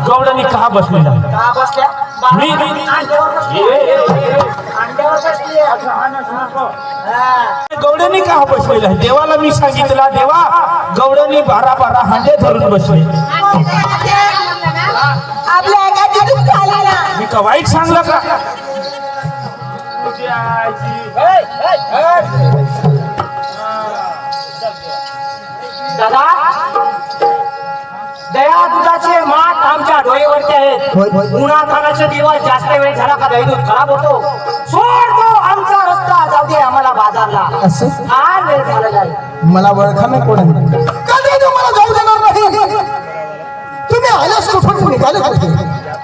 गवडणी का बसलेला का बसल्या मी गवडणी का बसलेला देवाला मी सांगितलं देवा गवडणी 12 हांडे धरून बसले आपल्या एकाच झाला मी का वाईट सांगलं का दादा दया दुधाचे माठ आमच्या डोळ्यावरती आहेत उन्हातानाचे दिवस जास्त वेळ झाला का दही दूध खराब होतो सोड तो आमचा रस्ता जाऊ दे आम्हाला बाजारला असं फार वेळ झाला जाईल मला ओळखा नाही कोण आहे कधी तुम्हाला जाऊ देणार नाही तुम्ही आल्यास कुठून निघाले कुठे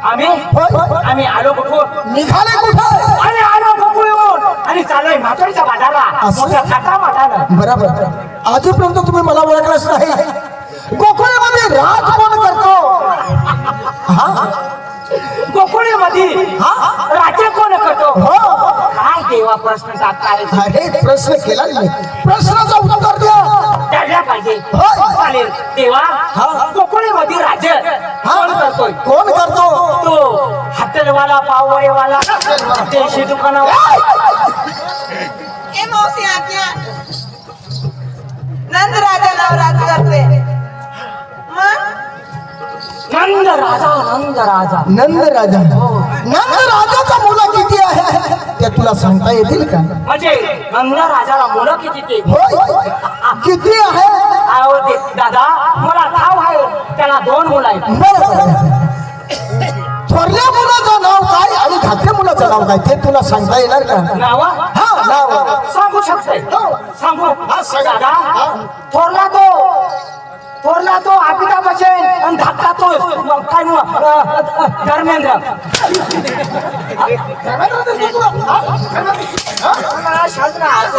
आम्ही आलो कुठून निघाले कुठे आणि आलो गोकुळहून आणि चाललोय म्हातोडीच्या बाजारला असं? मोठ्या थाटामाटानं बरोबर आजपर्यंत तुम्ही मला ओळखलंच नाही गोकुळमध्ये राज कोण करतो हा गोकुळीमध्ये राज्य कोण करतो हो काय देवा प्रश्न टाकताय अरे प्रश्न केला नाही प्रश्नाचं उत्तर द्या द्यायला पाहिजे हो. चालेल देवा हा. गोकुळीमध्ये राज्य कोण करतोय कोण करतो तो हॉटेलवाला पाववडेवाला देशी दुकानावर ए मौसी आज्ञा नंद राजा नवराज करते मग नंद राजा नंद राजाचा मुलं किती आहे ते तुला सांगता येतील का म्हणजे नंद राजाला मुलं किती ते होय किती आहे अहो दादा मला ठाव आहे त्याला 2 मुलं आहेत बरोबर थोरल्या मुलाचं नाव काय आणि धाकट्या मुलाचं नाव काय ते तुला सांगता येणार का नाव हा नाव सांगू शकते सांगू दादा थोरला तो अमिताभ बच्चन आणि धाकटा तो काय धर्मेंद्र मौसी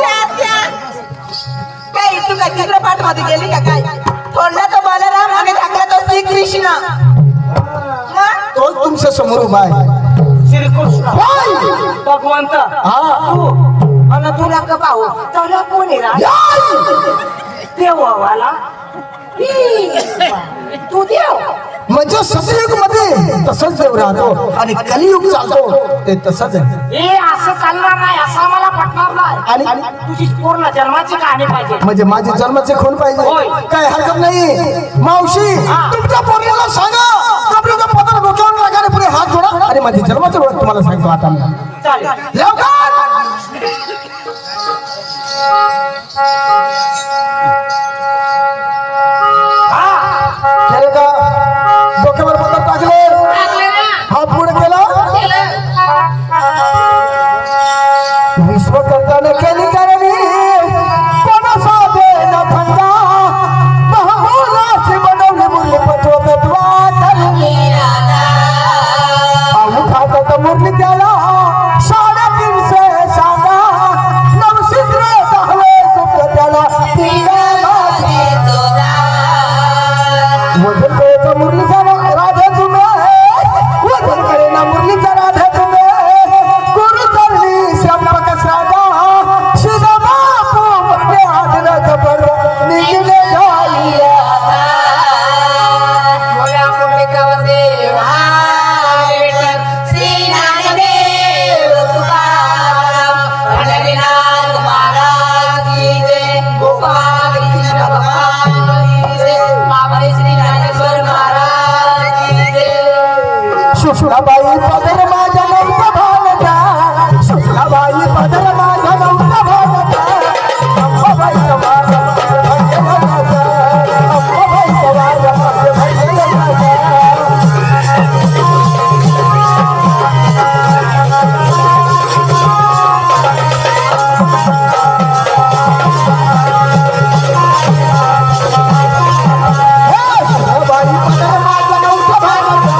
आज्ञा काय तू काय चित्रपट मध्ये गेली का काय थोडला तो बलराम आणि धाकला तो श्रीकृष्ण मग तोच तुमच्या समोर उभा आहे श्रीकृष्ण होय. भगवंत हा तू आणि तुला का पाहू त्याला कोण आहे रा देवाला तू देव म्हणजे सतयुग मध्ये तसंच देव राहतो आणि कलियुग चालतो ते तसंच आहे हे असं चालणार नाही असं मला पटणार नाही आणि तुझी पूर्ण जन्माची कहाणी पाहिजे म्हणजे माझे जन्माचे खून होय. पाहिजे काय हरकत नाही मावशी तुमच्या पोरीला सांगा कपड्याचा पदर डोक्यावर लागा आणि पुढे हात जोडा आणि माझे जन्माचं ओळख तुम्हाला सांगतो आता मी. चालेल लवकर केले का डोक्यावर पदर टाकले हात पुढे केला विश्वकर्त्याने केली करणी कोणाचा देना धंदा बहुलाची बनवली मुरली पचवतत्वा करणी उठात मुरली त्याला 350 सांगा 900 दहवे गुप्त त्याला वजन करेचा मुरलीचा राधा तुम्ही वजन करेना मुरलीचा राधा तुम्ही गुरु चरणी श्रमक साधा शिदा बापू म्हणजे आदरा जबर निघले जाईया मोया मुंडिकावर देव श्री नामदेव तुकाराम पंढरीनाथ महाराज की जय गोपाल कृष्ण भगवान की जय मावळे श्री ज्ञानेश्वर महाराज की जय सुषमाबाई पदर माझ्या नव्हता भावता सुषमाबाई पदर माझ्या नव्हता भावता अंबाबाई समाज अंबाबाई समाज सुषमाबाई पदर माझ्या नव्हता भावता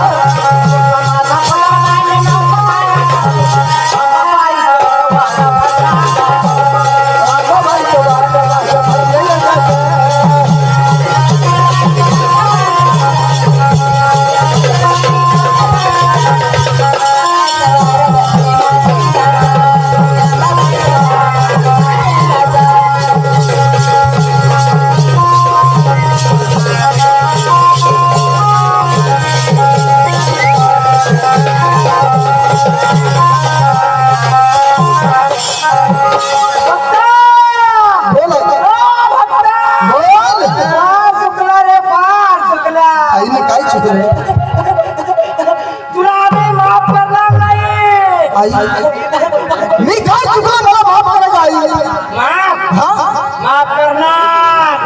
आईने काय चुकलं तुला आम्ही माफ करणार नाही. आई मी काय चुकलं मला माफ करा का आई माफ हा माफ करणार,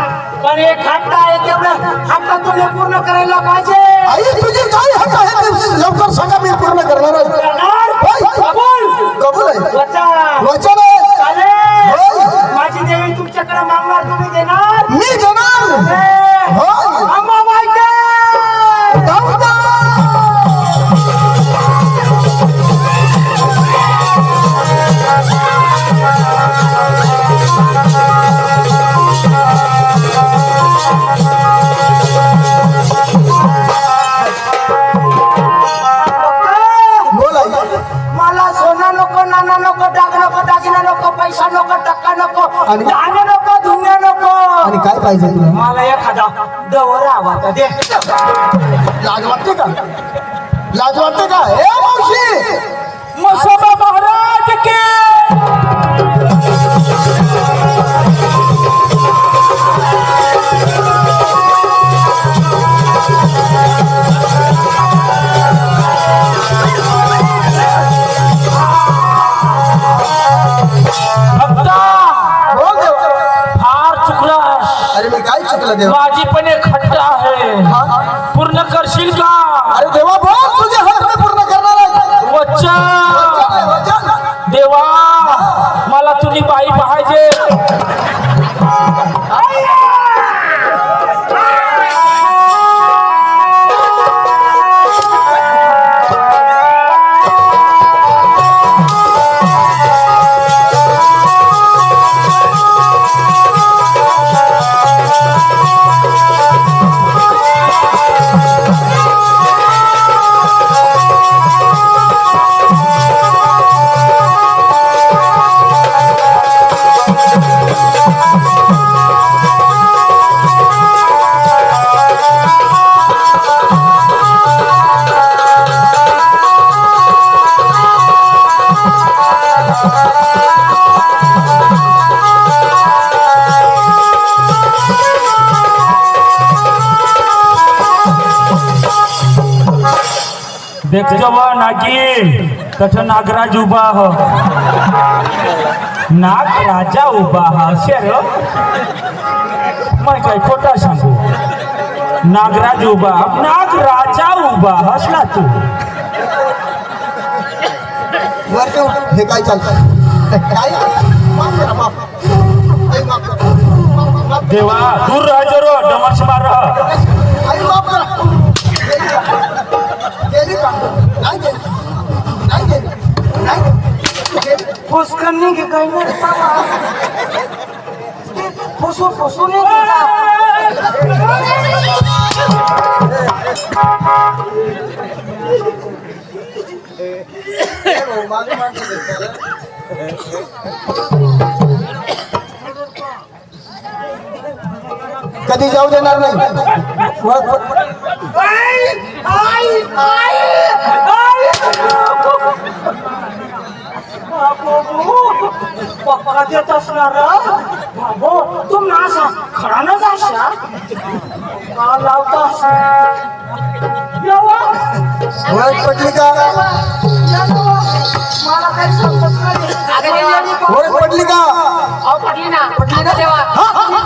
पण एक हट्ट आहे तेवढं हट्ट तुला पूर्ण करायला पाहिजे. आई तुझे काय हक्क आहे ते लवकर सांगा मी पूर्ण करणार आहे करणार? कबूल कबूल आहे वचन वचन आहे चालेल. होय. माझी देवी तुमच्याकडे मागणार, तुम्ही देणार? मी देणार होय. अंबाबाईचे जाऊ द्या. बोल आई. मला सोना नको, नाना नको, डाग नको, दागिना नको, पैसा नको, टक्का नको, आणि- धान्य नको, धुन्य नको. आणि काय पाहिजे तुला मला एखादा दवर आवाज दे. लाज वाटते का लाज वाटते का ए मावशी मसोबा महाराज के बोल देवा. फार चुकलास. अरे मी काय चुकलं देवा माझी पण एक हट्ट आहे, पूर्ण करशील का? अरे देवा बोल तुझे हक्क मी पूर्ण करणार आहे वचन. वचन. देवा मला तुझी बाई पाहिजे. देख जवा नागी तठ नागराज उभा हो, नाग राजा उभा हा शेर. मैं काय खोटा सांगू? नागराज उभा, नाग राजा उभा हसला तू. वर ठेव. हे काय चालतं काय माफ करा, माफ. आई, माफ करा. माफ देवा दूर राह जरो डमाश मार. आई, माफ करा. गेली का नाही गेली नाही गेली नाही गेली. फुसकरणी की काही नाही फुसू फुसू नाही तुझा. कधी जाऊ देणार नाही पक्का देत असणार बाबो. तू नासा खरा ना जाशा का लावता ओळख पटली का मला काही समजत नाही. ओळख पटली का अहो पटली ना देवा.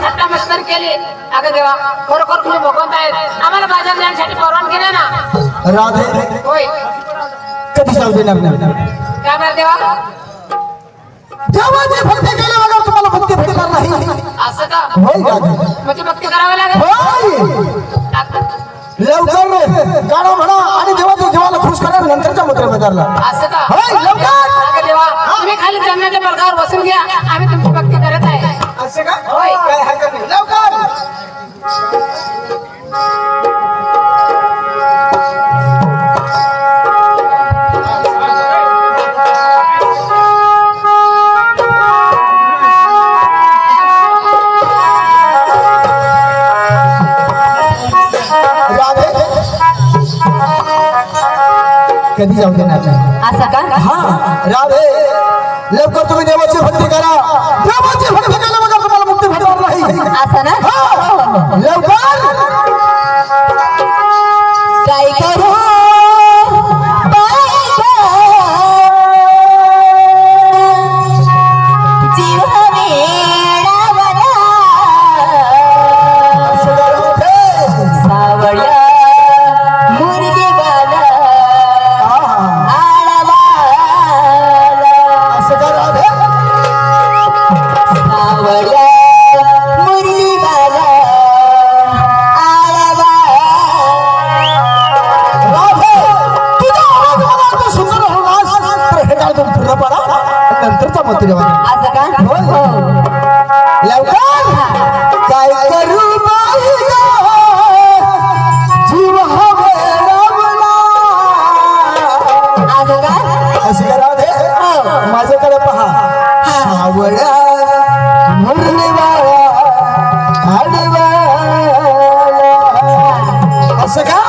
थट्टा मस्कर केली. अगं देवा खरोखर तुम्ही भगवंत आहेत. आम्हाला बाजार जाण्यासाठी परवानगी नाही ना. राधे होय कधी जाऊ देणार नाही काय बरं देवा. देवाची भक्ती केल्याबरोबर तुम्हाला मुक्ती भेटणार नाही. असं का होय राधे म्हणजे भक्ती करावी लागेल. होय लवकर गाणं म्हणा आणि देवाच्या जीवाला खुश करा नंतरच्या मुद्रे बाजारला. असं का होय लवकर. अगं देवा तुम्ही खाली जमिनीच्या बलकावर बसून घ्या. आम्ही तुमची भक्ती करत आहे. असे का होय काय हरकत नाही लवकर. कधी जाऊ देणार नाही. असं का हा राधे लवकर तुम्ही देवाची भक्ती करा. देवाची भक्ती केल्याबरोबर तुम्हाला मुक्ती भेटणार नाही. असं ना हा, लवकर काय करू बाई गं, जीव वेडावला सावळ्या मुरलीवाला आळवाला सावळ्या मुरलीवाला आळवाला. नंतरचा मंत्री असं का लवकर काय करू बाई गं, जीव वेडावला. असं का अशी करा दे माझ्याकडे पहा सावळ्या मुरलीवाला आडवाला. असं का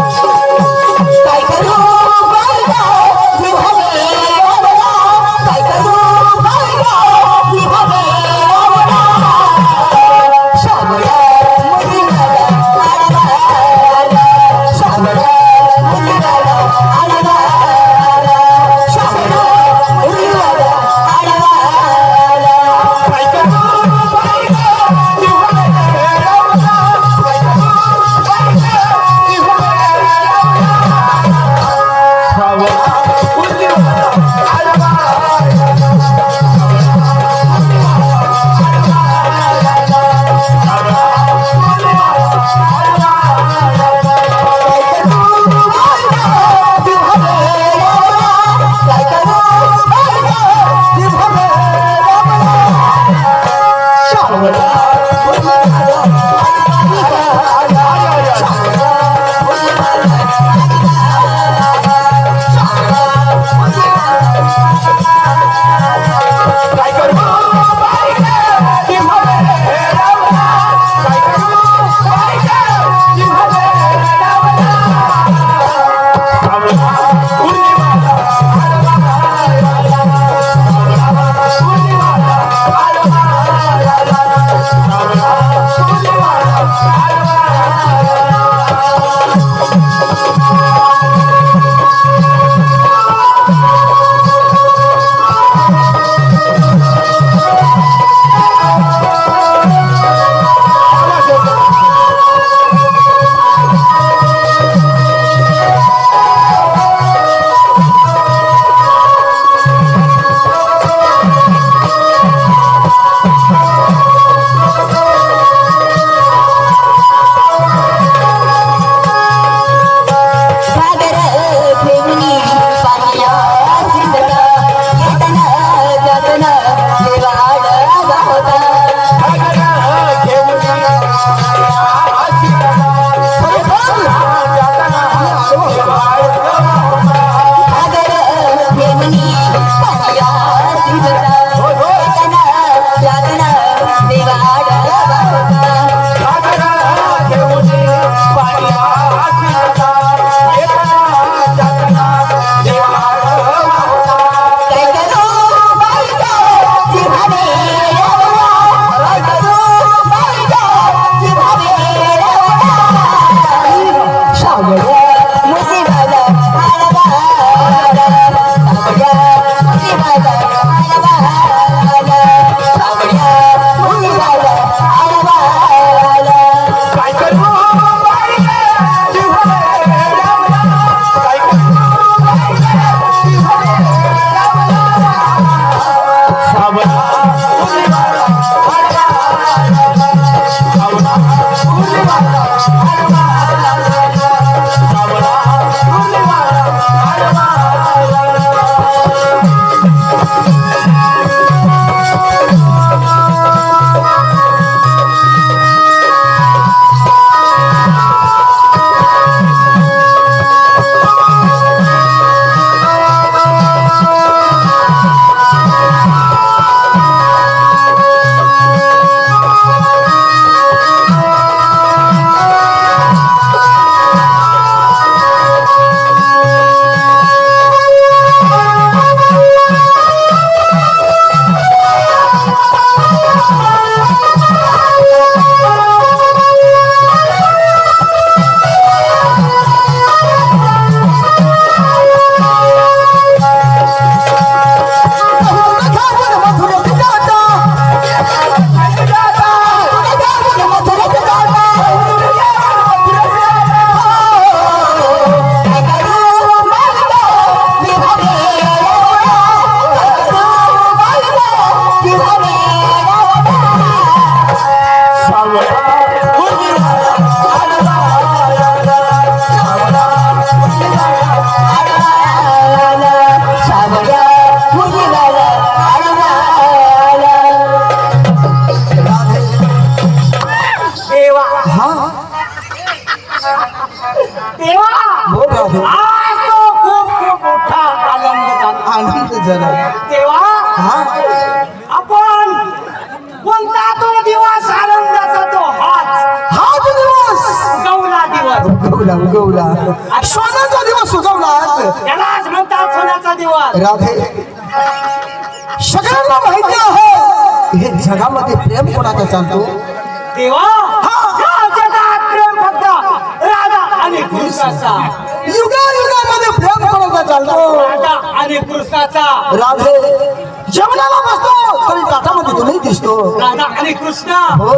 काय करू बाई गं, जीव वेडावला. काय करू बाई गं, जीव वेडावला. सावळ्या मुरलीवाला आळवाला, सावळ्या मुरलीवाला आळवाला, सावळ्या मुरलीवाला आळवाला. काय करू बाई गं, जीव वेडावला. काय करू बाई गं, जीव आपण कोणता तो दिवस आनंदाचा तो हाच दिवस गौला दिवस उगवला सोन्याचा दिवस उगवला त्यालाच म्हणतात सोन्याचा दिवस. राधे सगळ्यांना माहिती आहे हे जगामध्ये प्रेम कोणाचा चालतो देवा या जगात प्रेम फक्त राधा आणि कृष्णाचा. युगामध्ये प्रेम कोणाचा चालतो राधा आणि कृष्णाचा. राधे जेवणाला बसतो तरी ताटामध्ये तुम्ही दिसतो राधा आणि कृष्ण. हो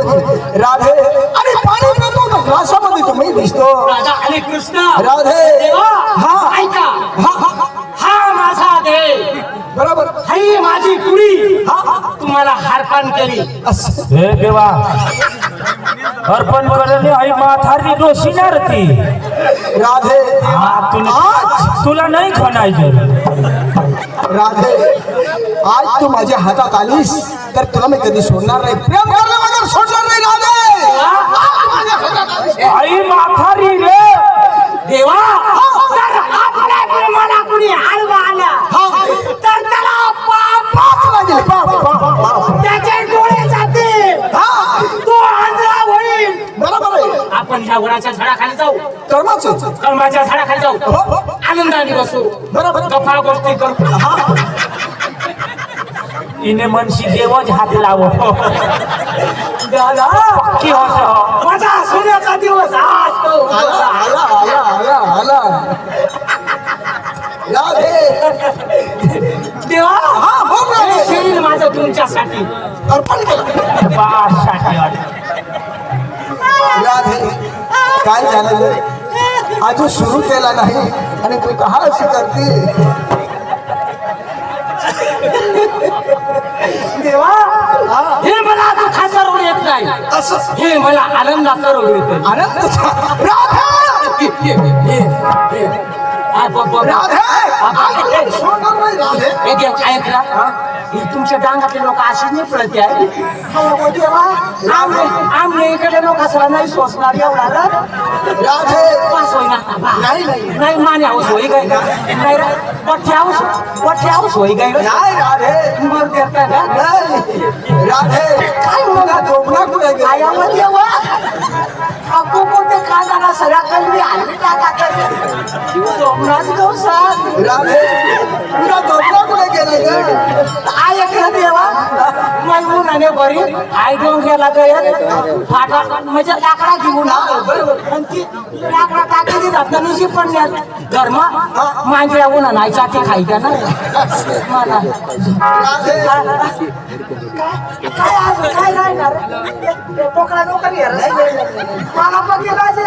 राधे आणि पाणी पितो तर ग्लासामध्ये तुम्ही दिसतो राधा आणि कृष्ण. राधे देवा हा ऐका, हा हा माझा देव, बरोबर ही माझी कुडी तुम्हाला अर्पण केली. असं हे देवा अर्पण करणे आई म्हातारी डोशीणार ती राधे तुला नाही खाणायचं. राधे आज तू माझ्या हातात आलीस तर तुला मी कधी सोडणार नाही प्रेम करलं वगैरे सोडणार नाही राधे आई म्हातारी रे देवा तर आपल्या प्रेमाला कुणी आडवा आला तर त्याला पाप पाप लागेल पाप त्याचे डोळे जातील, तो आंधळा होईल. बरोबर आहे आपण ह्या वडाच्या झाडाखाली जाऊ, कर्माचं कलमाच्या झाडाखाली जाऊ, आनंदाने बसू, बरोबर गप्पा गोष्टी करू. इने मनशी देवच हात लाव दादा की हो माझा सोन्याचा दिवस आज तो आला आला आला आला आला राधे देवा बोल राधे. हे शरीर माझं तुमच्यासाठी अर्पण केलं बासाठी राधे काय झालं अजून सुरू केला नाही आणि तू का अशी करते देवा हे मला दुःखाचा रोग येत नाही, असं हे मला आनंदाचा रोग येतो. आनंद राधे सोडणार नाही राधे तुमच्या डांगातले लोक अशी नाही पडते आमने इकडे लोक असला नाही सोसणार एवढा राधे पास होईना नाही नाही नाही माने हाऊस होई गई का नाही रे पठ्ठे हाऊस होई गई नाही राधे मर देता का नाही राधे काय मुलगा झोपला कुठे गेला? आयामध्ये वा आपको कोणते कांदा सगळ्या कलमी हल्ली टाका सोमनाथ गौसाद राधे तुला झोपला कुठे गेला ग? ऐकलं देवा मैमुनाने बरी आई घेऊन गेला गयत फाटा म्हणजे लाकडा घेऊन आणि ती लाकडा टाकली धपधनुशी पडण्यात धर्म मांजऱ्या उन्हा नाही चाटी खायच्या ना मला राधे काय आज काय राहणार टोकरा नोकरी मला पण राधे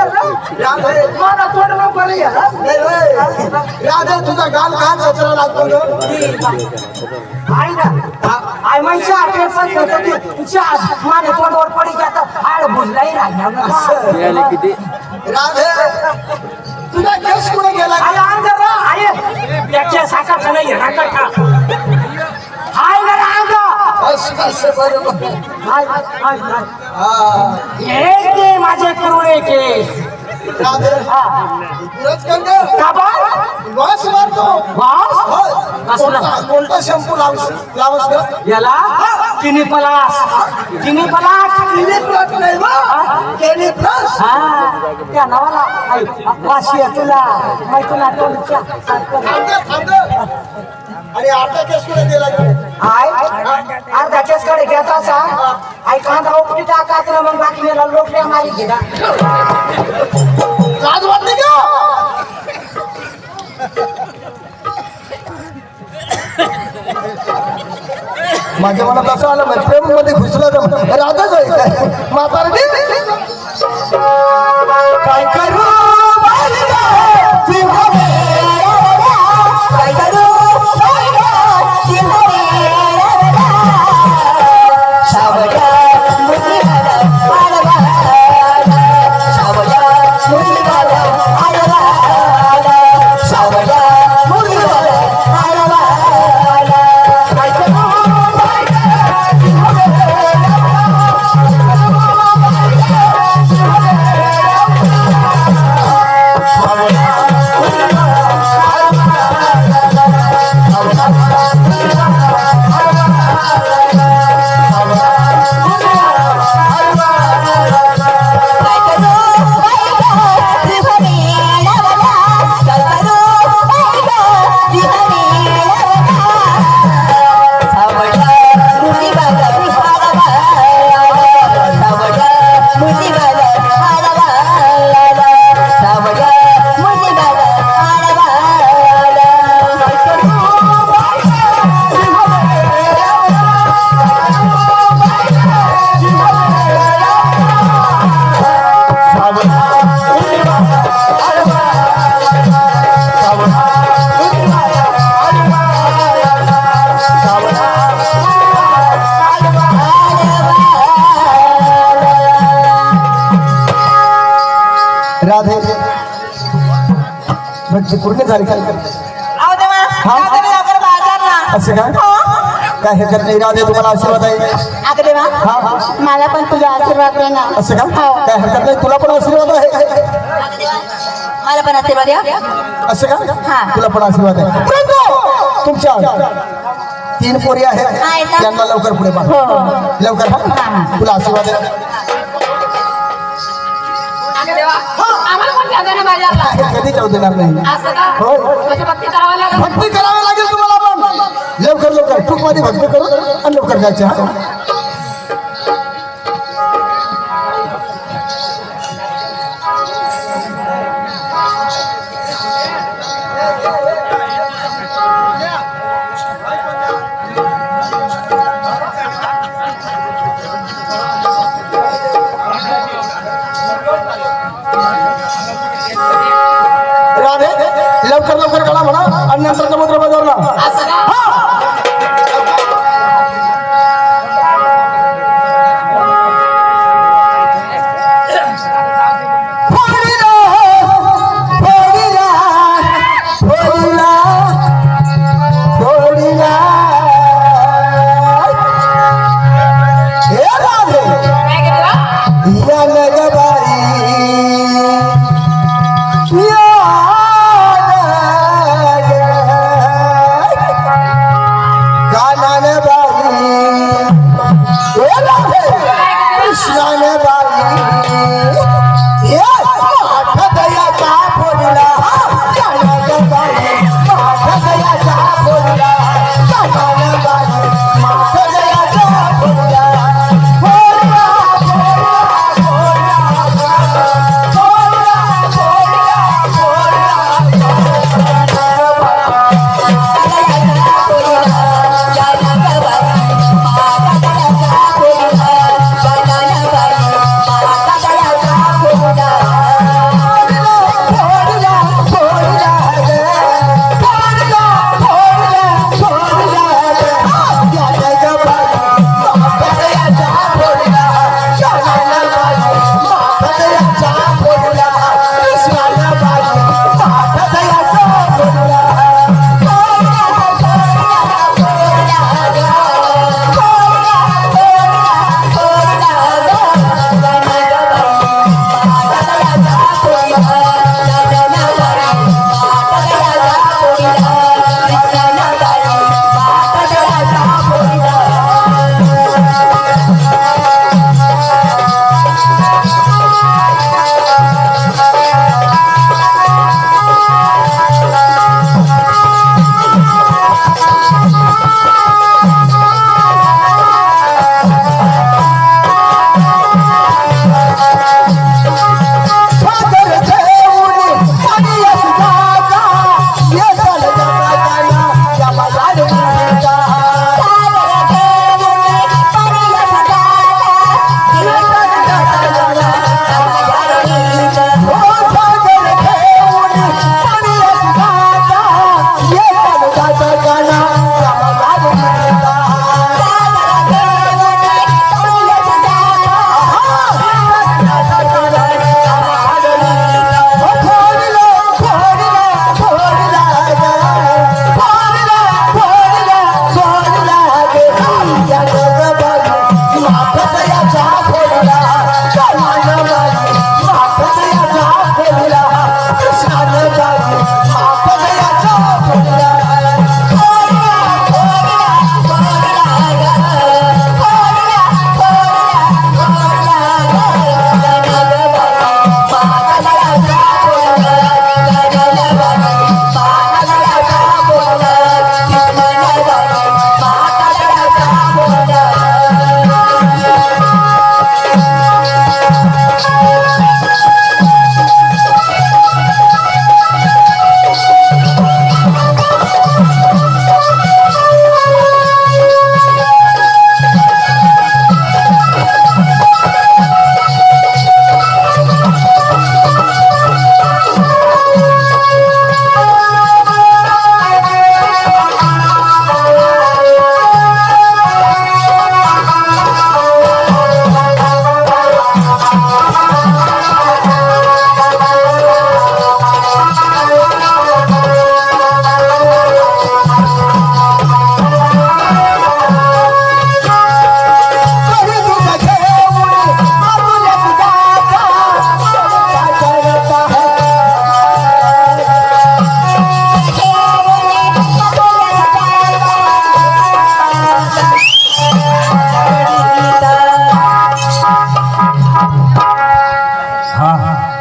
मला थोडं नोकरी नाही रे. राधे तुझा गाल का कचरा लागतो ग? आई ना आई म्हणजे आठवण पण होतं ते तुझ्या माने तोंडवर पडी जात हाड भुललाही राहिला राधे तुझा केस कुठे गेला आई अंदर आई त्याच्या साखर नाही राखत का हाय ना अंगा असं बरोबर हा हे ते माझे करुणे केस राधे पुरच कर ग. का बा वास मारतो वास होय. कसला? कोणता शॅम्पू लावस ग? याला चिनी पलास चिनी पलास केली प्लस नाही बा केली प्लस हा त्या नावाला आई वाशी आहे तुला माहिती तुला तोंडच्या थांब आणि आता केस कुठे गेला ग? आय अर्धा केस कडे घेता सा आई कांदा उपटी टाकात ना मग बाकी मेला लोकड्या मारी घेता लाज वाटली का? माझ्या मनात असं आलं म्हणजे प्रेम मध्ये घुसला तर राधाच आहे काय म्हातारडी काय करू काय करू तुमची पूर्ण झाली का अहो देवा जाऊ दे ना लवकर बाजारला. असं का हो. काय हरकत नाही राहू दे तुम्हाला आशीर्वाद आहे अगं देवा हा मला पण तुझा आशीर्वाद दे ना. असं का हो. काय हरकत नाही तुला पण आशीर्वाद आहे अगं देवा, मला पण आशीर्वाद द्या. असं हा. का तुला पण आशीर्वाद आहे परंतु तुमच्या 3 पोरी आहेत आहेत ना? त्यांना लवकर पुढे पहा हो. लवकर हा तुला आशीर्वाद आहे अगं देवा आम्हाला पण जाऊ दे ना बाजारला. हे कधी जाऊ देणार नाही असं का हो. म्हणजे भक्ती करावं लागेल. भक्ती करावी लागेल तुम्हाला पण लवकर लवकर खूप मध्ये भक्ती करू आणि लवकर जायचे हा राधे लवकर लवकर काढा म्हणा आणि नंतर समुद्र बाजारला असं का फोडीला फोडीला फोडीला फोडीला हे राधे काय गे देवा या नगबाई या नग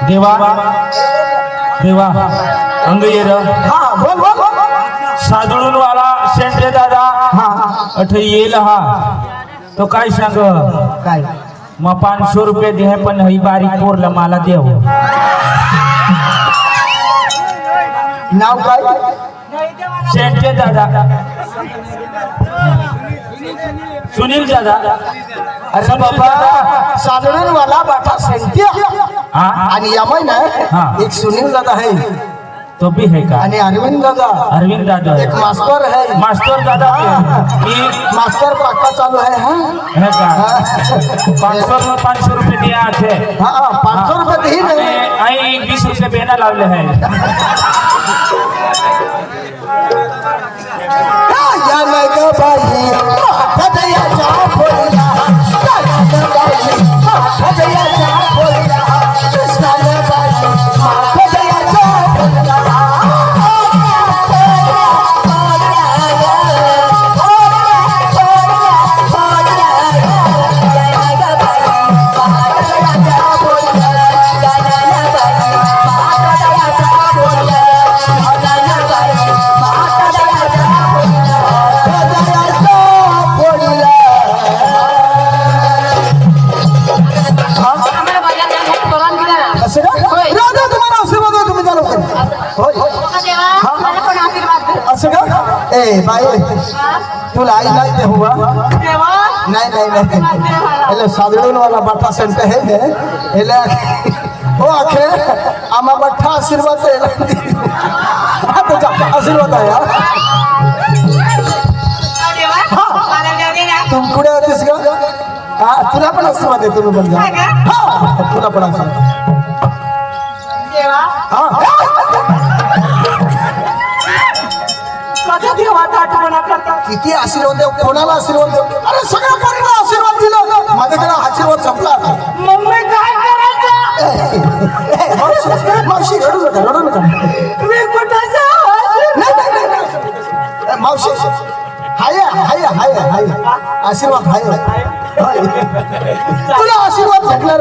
देवा देवा अंग ये र हा बोल बोल बोल. सादळून वाला शेंडे दादा हा हा अठ येईल हा तो काय सांग काय मग 500 रुपये दे पण ही बारीक पोरला मला देव नाव काय शेंडे दादा सुनील दादा अरे बाबा साधारण वाला बाटा सेंटिया हा आणि यामाय ना हा. एक सुनील दादा है तो भी है का आणि अरविंद दादा अरविंद दादा एक मास्टर है मास्टर दादा मी मास्टर पक्का चालू है हाँ है का 500 रुपये दिया थे हाँ 500 रुपये दी नहीं आई 20 रुपये बेना लावले है या नग बाई हदयाच्या बोलला या नग बाई हदयाच्या बोलला कृष्णाला बाई हदयाच्या बोलला आम्हाला बाजार नेण्यासाठी परवानगी द्या ना. असं का होय. राधा तुम्हाला आशीर्वाद आहे, तुम्ही चालू करा होय बघा देवा, मला पण आशीर्वाद दे. असं का ए बाई तुला आई नाही दे हुआ देवा, नहीं नहीं नहीं એટલે સાદડોન વાલા બાઠા સેન્ટ હે ને એટલે ઓ આખે આમાં બાઠા આશીર્વાદ છે હા તો જા આશીર્વાદ આયા देवा, मला देव दे ना. तुम पुढे होतीस का हा तुला पण आशीर्वाद आहे तुम्ही पण जा हा तुला पण आशीर्वाद देवा, हा माझ्या देवाचा आठवणा करतात. किती आशीर्वाद देऊ कोणाला आशीर्वाद देऊ अरे सगळ्या पोरीला आशीर्वाद दिला माझ्याकडे आशीर्वाद संपला आता मग मी काय करायचं? मावशी रडू नका मी कुठं जाऊ? नाही नाही नाही, नाही मावशी हाय हाय हाय हाय आशीर्वाद हाय हाय. तुला आशीर्वाद भेटणार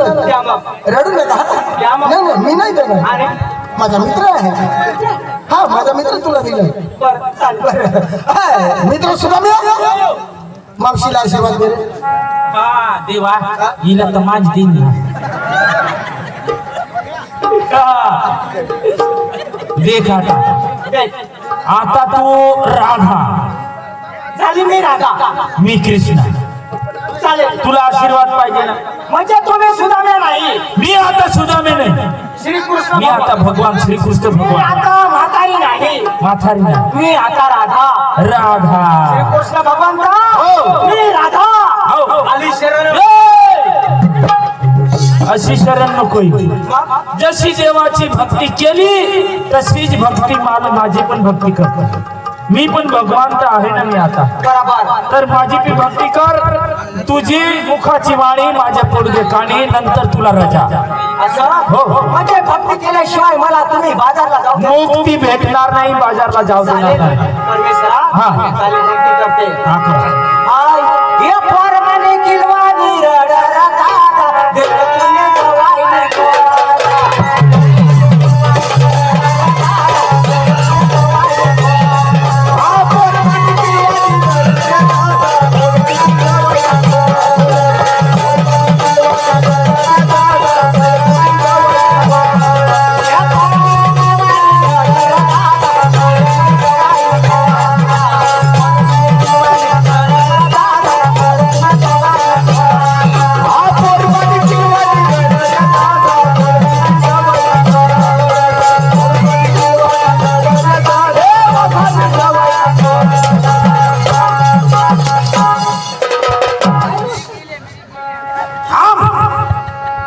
रडू नका हा? नाही नाही मी नाही देणार माझा मित्र आहे हा माझा मित्र तुला दिलाय बरं, चालेल. हाय, मित्र सुद्धा मिळाला मावशीला आशीर्वाद दे रे. हा देवा हिला तर माझ दिन देख आता तू राधा झाली मी राधा. मी कृष्ण चालेल. तुला आशीर्वाद पाहिजे ना म्हणजे तुम्ही सुदामे नाही, मी आता सुदामे नाही श्रीकृष्ण मी आता भगवान श्रीकृष्ण मी भगवान आता म्हातारी नाही, माथारी नाही मी आता राधा. राधा श्रीकृष्ण भगवंता हो. मी राधा. हो. आली शरण. अशी शरण नकोय जशी देवाची भक्ती केली तशीच भक्ती मला माझी पण भक्ती करतो मी पण भगवान तर आहे ना मी आता बरोबर. तर माझी बी भक्ती कर तुझी मुखाची वाणी माझ्या पडदे काणी नंतर तुला रजा असं हो, हो. म्हणजे भक्ती केल्याशिवाय मला तुम्ही बाजारला जाऊ द्या. मुक्ती भेटणार नाही बाजारला जाऊ देणार चालेल नाही परमेश्वरा. हा. चालेल, भक्ती करते. हा कर. हाय, ये परमाने किलवानी रडरा दादा, देव पुण्य गवाई कोरा. हा, परमाने किलवानी रडरा दादा, देव पुण्य गवाई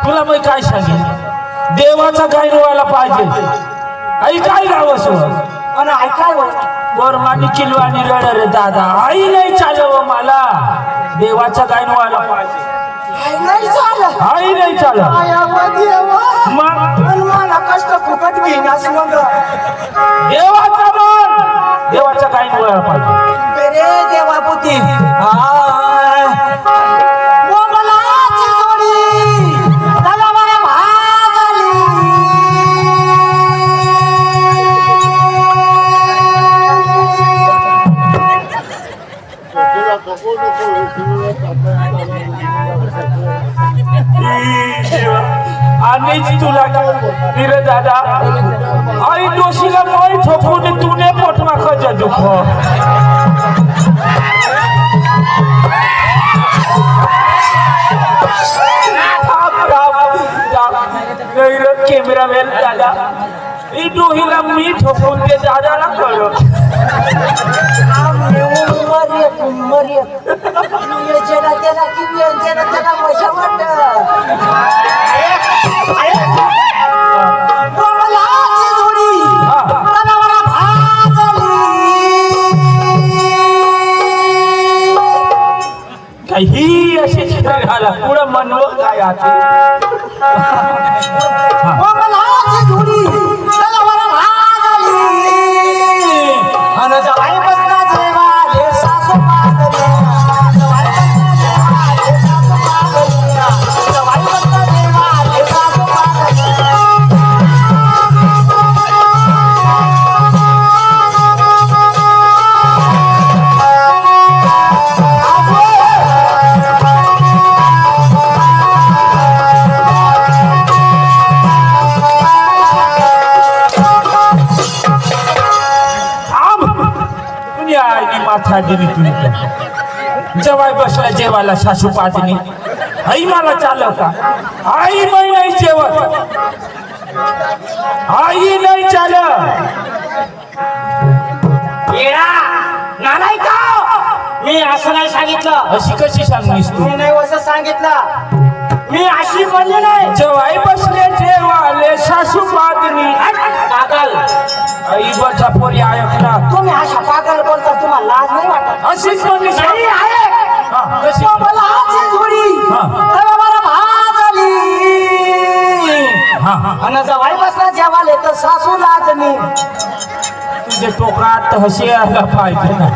तुला मी काय सांगेन देवाचा गाय व्हायला पाहिजे आई काय गावस पण ऐकाय गोरमानी किलवानी रड रे दादा आई नाही चालव मला देवाचा गाय व्हायला पाहिजे नाही झालं. आई नाही चालव मग पण मला कष्ट फुकट घेईन असं मग देवाचा मन देवाचा गाय व्हायला पाहिजे रे देवापुती. मला जोडी त्याला मला भाग आली. आणिच तुला फिरे दादा आई दोषीला मै ठोकून तूने पोटमा खज दुख कॅमेरामॅन दादा ही डोहीला मी ठोकून ते दादाला कळलं ही अशी झाला पुढं म्हणवं काय आते जवाय बसला जेवायला सासू पाहतनी आई मला चालव का आई मी नाही जेवत आई नाही चालत नालाय का मी असं नाही सांगितलं अशी कशी सांगलीस तू मी नाही असं सांगितलं मी अशी बोलले नाही जवाय बसले जेवाले सासू पाहतनी पागल आई बचा पोरी ऐकला तुम्ही अशा पागल बोलता तुम्हाला लाज नाही वाटत अशीच म्हणली नाही आहे कशी मला आजची जोडी तेव्हा मला भाज आली आणि जवाई बसला जेवाले तर सासू लाजनी तुझे टोकात हशी आला पाहिजे ना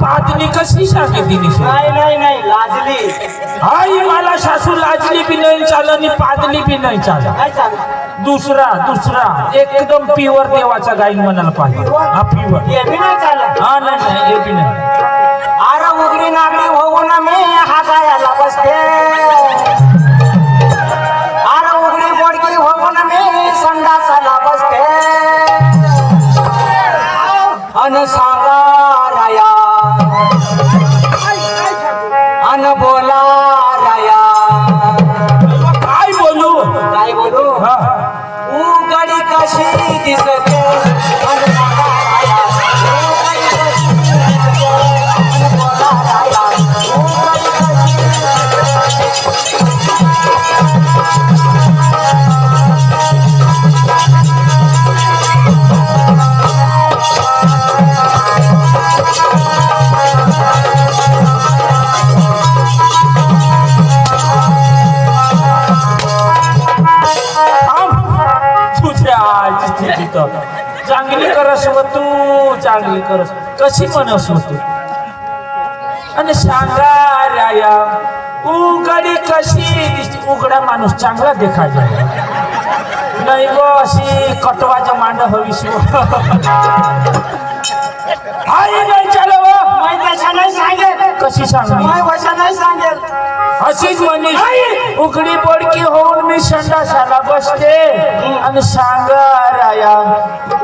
पातनी कशी सांगितली नाही नाही नाही लाजली आई मला सासू लाजली बी नाही चालत आणि पादली बी नाही चालत काय चालू दुसरा एकदम प्युअर देवाचा गाईन म्हणायला पाहिजे हा प्युअर हे बी नाही चालत हा नाही हे बी नाही अरे उघडी नागडी होऊन मी हातायाला बसते अरे उघडी बोडकी होऊन मी संडासाला बसते अन सांगा राया अन बोला राया काय बोलू काय बोलू हा उघडी कशी दिसते अन सांगा राया उघडी कशी दिसते अन बोला राया उघडी कशी चांगली करस व तू चांगली करस कशी म्हणस व तू आणि सांगा राया उघडी कशी दिसते उघडा माणूस चांगला देखायचा नाही गो अशी कटवाच्या मांड हवीस आई नाही चालव मैं तशा नाही सांगेल कशी सांगली मैं वशा नाही सांगेल अशीच म्हणे उघडी बोडकी होऊन मी संडासाला बसते आणि सांगा राया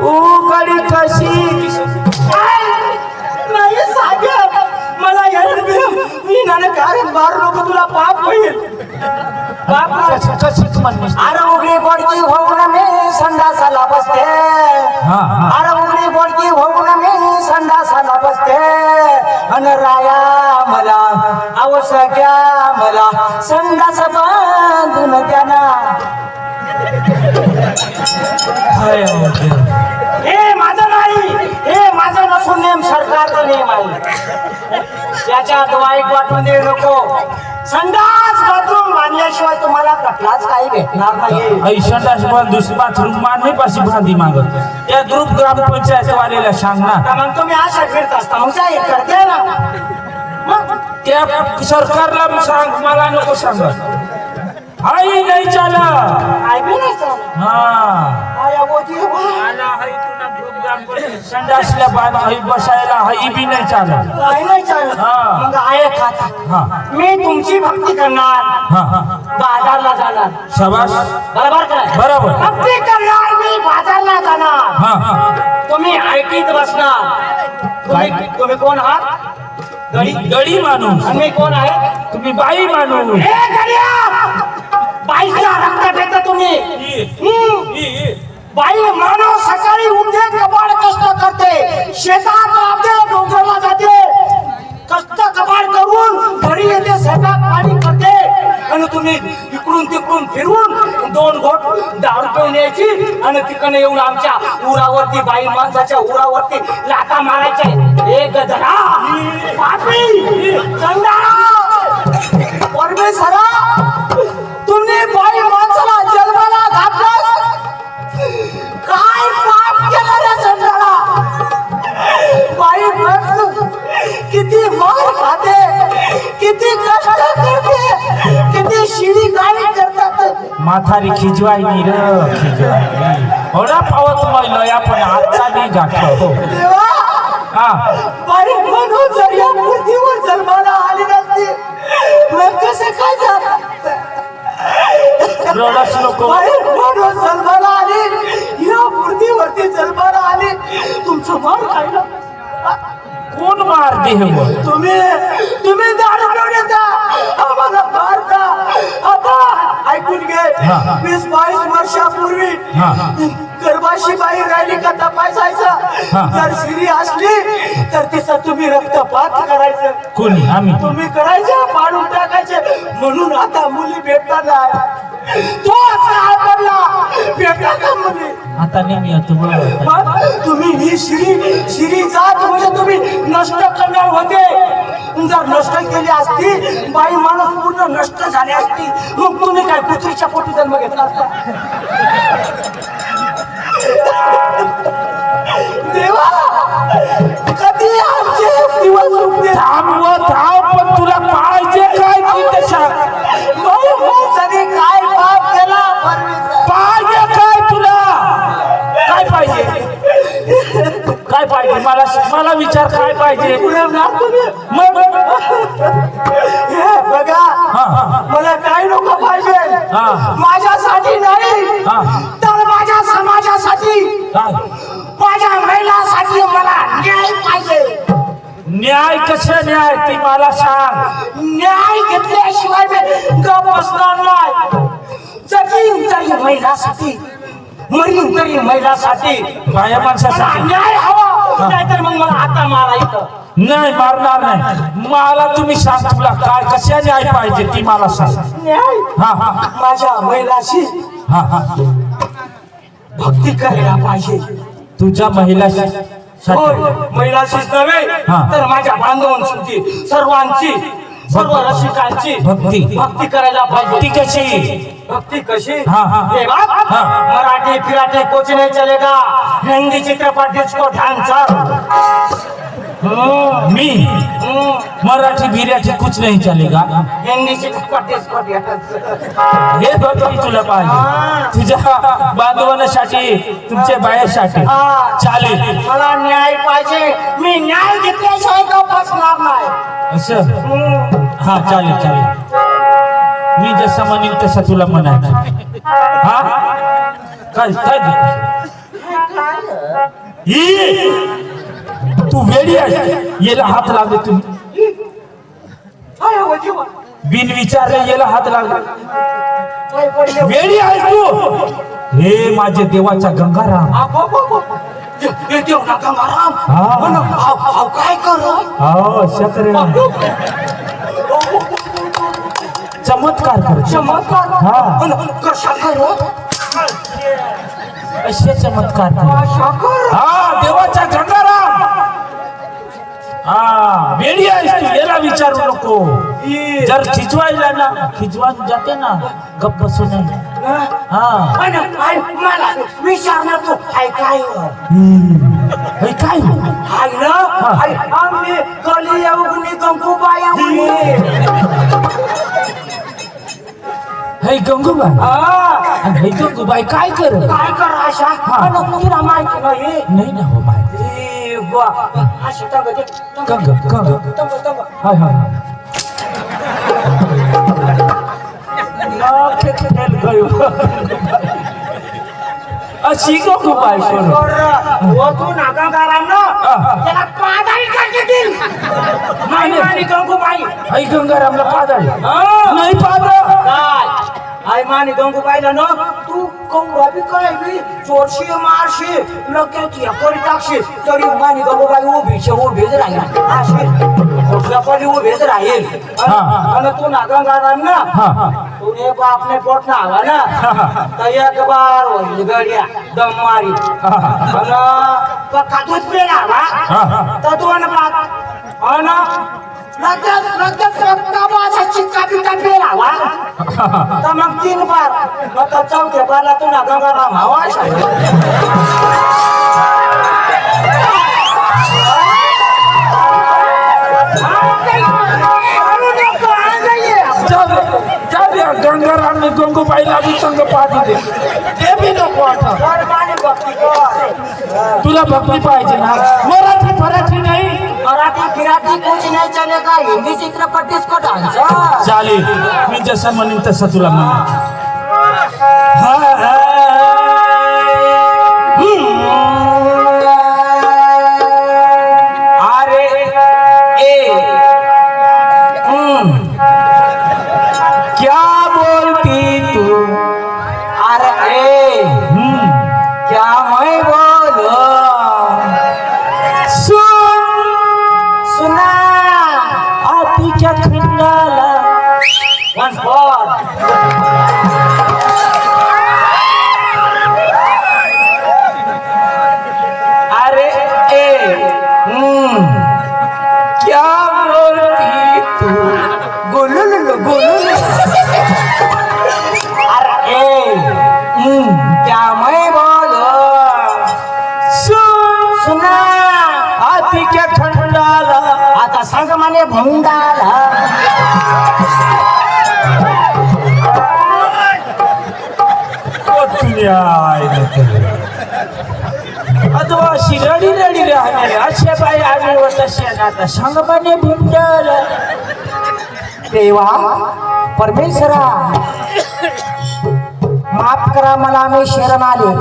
उघडी कशी नाही सांगेल मला मी नाने कारण मारू नको तुला पाप होईल पाप कशीच म्हणलीस अरे उघडी बोडकी होऊन मी संडासाला बसते अरे उघडी बोडकी होऊन मी संडासाला बसते अन राया मला आवश्यक्या मला संडास बांधून द्याना हे माझं नाही हे माझं नसून नेम सरकारचा नियम आहे त्याच्यात वाईट वाटून देऊ नको संडास बाथरूम बांधल्याशिवाय तुम्हाला कटलाच काही भेटणार नाही संडास दुसरी बाथरूम मारणे पाशी बांधी मागत त्या ग्रुप ग्रामपंचायत वालेला सांग ना मग तुम्ही अशा फिरत असता मग जाहीर करते ना मग त्या सरकारला सांग मला नको सांग आई नाही चाल काय बी नाही चालत. हा आया बोटी आला हाय तुला ग्रुप संडासल्या बसायला हई बी नाही चालत. काय नाही चालत. हा. मग आहे खाता. हा मी तुमची भक्ती करणार, हा हा बाजारला जाणार. शाबास. बरोबर काय? बरोबर. भक्ती करणार, मी बाजारला जाणार. हा हा तुम्ही ऐकीत बसणार. तुम्ही कोण आहात? गडी. गडी माणूस. आणि मी कोण आहे? तुम्ही बाई माणूस. हे गड्या! बाईचा रक्त देता तुम्ही. बाई माणूस सकाळी उठते, कबाड कष्ट करते, शेतात जाते, डोंगराला जाते, कष्ट कबाड करून घरी येते, स्वयंपाक पाणी करते. आणि तुम्ही इकडून तिकडून फिरून 2 घोट दारू पिऊन यायची आणि तिकडनं येऊन आमच्या उरावरती, बाई माणसाच्या उरावरती लाथा मारायचे. एक गधरा, पापी, चंडाळा, परमेश्वरा, तुम्ही बाई माणसाला जन्माला घातलं. काय पाप केलं रे चंडाळा? बाई माणूस किती मार खाते, किती कष्ट करते, किती शिडी गाडी करतात. माथारी खिजवाय नी र खिजवाय. एवढा पावत मैल आपण आजचा नाही गाठलो. देवा, हा बाई म्हणून जर या पृथ्वीवर जन्माला आली नसती, मग कसं काय झालं? रडस नको. बाई म्हणून जन्माला आली, या पृथ्वीवरती जन्माला आली, तुमचं मार खायला. कोण मार देह तुम्ही दारू पिऊन येता, आम्हाला मारता. आता ऐकून घे, हा. 20-22 वर्षापूर्वी हा. गर्भाशी बाई राहिली का तपासायचं. हा. जर स्त्री असली तर तिचं तुम्ही रक्तपात करायचं. कोणी? आम्ही. तुम्ही करायचं, पाडून टाकायचे. म्हणून आता मुली भेटतात नाही. तो काय पडला, भेटला का मुली? आता नेहमी येतो बरोबर. मग तुम्ही ही शिरी जात म्हणजे तुम्ही नष्ट करणार होते. जर नष्ट केली असती, बाई माणूस पूर्ण नष्ट झाली असती, मग तुम्ही काय कुत्रीच्या पोटी जन्म घेतला असता? देवा, कधी आमचे दिवस उठते. थांब पण तुला पाहिजे काय ती तशा बाई माणसाने काय पाप केला? परमेश्वर, पाहिजे काय तुला? काय पाहिजे? काय पाहिजे? मला विचार काय पाहिजे? पुढे जा तुम्ही. मग हे बघा, हा. मला काय नको पाहिजे. हा. माझ्यासाठी नाही, हा. तर माझ्या समाजासाठी, काय माझ्या महिलांसाठी मला न्याय पाहिजे. न्याय? कसं न्याय ती मला सांग. न्याय घेतल्याशिवाय मी गप बसणार नाही. जगीन तरी महिलासाठी, मरीन तरी महिलासाठी. बाया मला माणसासाठी न्याय हवा, नाहीतर मग मला आता मारायचं. नाही, मारणार नाही. मला तुम्ही सांग, तुला काय कशा न्याय पाहिजे ती मला सांग. न्याय हा हा माझ्या महिलाशी हा हा भक्ती करायला पाहिजे. तुझ्या महिला होय, महिलाशीच नव्हे हा. तर माझ्या बांधवांची, सर्वांची, सर्व रसिकांची भक्ती करायला पाहिजे. ती कशी? भक्ती कशी? हा, हा. हे बघ, हा. मराठी फिराटे कुछ नहीं चलेगा, हिंदी चित्रपट डिस्को डांसर. मी मराठी भिराठी कुछ नाही चलेगा. हिंदी चित्रपट डिस्को डांसर. हे बघ, मी तुला पाहिजे तुझ्या बांधवांसाठी, तुमच्या बायासाठी. हा. चालेल. मला न्याय पाहिजे. मी न्याय घेतल्याशिवाय का बसणार नाही. असं? हा, चालेल चालेल. मी जसं म्हणेन तसं तुला म्हणायचं. हा काय काय तू वेडी आहे. याला हात लागले तुम्ही. हाय, हो जीवा. बिन विचारले याला हात लागला. हाय, पडले. वेडी आहेस तू. हे माझे देवाचा गंगाराम. हे देव ना गंगाराम. हा. म्हणून हाव काय करू? हो शकरे. चमत्कार कर. चमत्कार? हा. म्हणून कशा करू? असे चमत्कार कर. कशा करू? हा, देवाचा गंगाराम. हा, वेडी आहेस तू. याला विचारू नको. जर खिजवायला ना, खिजवान जाते ना, गप्प बसू नाही. हा, मला विचारणार तू हाय काय? हे काय? हाय ना? हाय, आम्ही कली येऊनी गंगूबाई हे गंगूबाई. हा, आणि हे गंगूबाई काय कर काय कर आशा तुला माहिती नाही नाही ना हो माहिती ए बा अशी तंग दे कंग कंग तंग हाय हाय ना खेळ गयो अशी गंगूबाई करू वो तू नाका कारण ना त्याला पादारी काढतील मानी गंगूबाई आई गंगारामला पादाळी नाही पादळ काय आई मानी गंगूबाईला ना तू गंगूबाई काय बी चोरशी मारशी लगेच या करी टाकशी तरी मानी गंगूबाई उभीच राहील अशी खोटल्यापणी उभीच राहील आणि तू नाका कारण ना तूने बापने पोट ना आवा ना तर एक बार होईल गड्या दम मारी आणि खातूच पेला आवा तर दोन बात आणि लगेच रक्ताबाचा चिक्का पिक्का पेला आवा तर मग 3 बार मग तर 4थ्या बारला तू ना गंगाराम हवा गंगाराम ने गंगूबाईला बी संग पाहते ते बी नको आता तुला भक्ती पाहिजे ना मराठी नाही मराठी फिराठी कुछ नहीं चलेगा हिंदी चित्रपट इसको डांस चालेल मी जसं म्हणेन तसं तुला म्हणेन अरे ए क्या बोलती तू अरे ए क्या मैं बोलो सुना आतीच्या खंडाला once more अरे ए क्या बोलती तू गुलुल अरे ए क्या मैं बोलो सुना आतीच्या खंडाला आता सांग माने भंडाला अथवा अशी रडी राहणारे अशा बाई आम्ही व तशा आता सांगमाने भिंडल देवा परमेश्वरा माफ करा मला मी शरण आले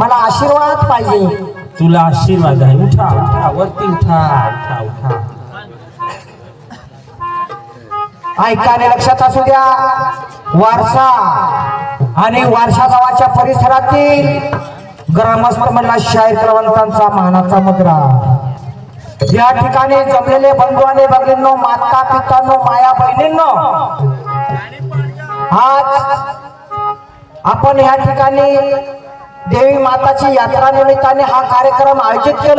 मला आशीर्वाद पाहिजे तुला आशीर्वाद आहे उठा उठा वरती उठा उठा उठा ऐकाने लक्षात असू द्या वारसा आणि वारसा गावाच्या परिसरातील ग्रामस्थ मधला शाहीर कलावंतांचा मानाचा मुद्रा या ठिकाणी जमलेले बंधू आणि भगिनींनो माता पितांनो माया बहिणींनो आज आपण या ठिकाणी देवी माताची यात्रा निमित्ताने हा कार्यक्रम आयोजित केला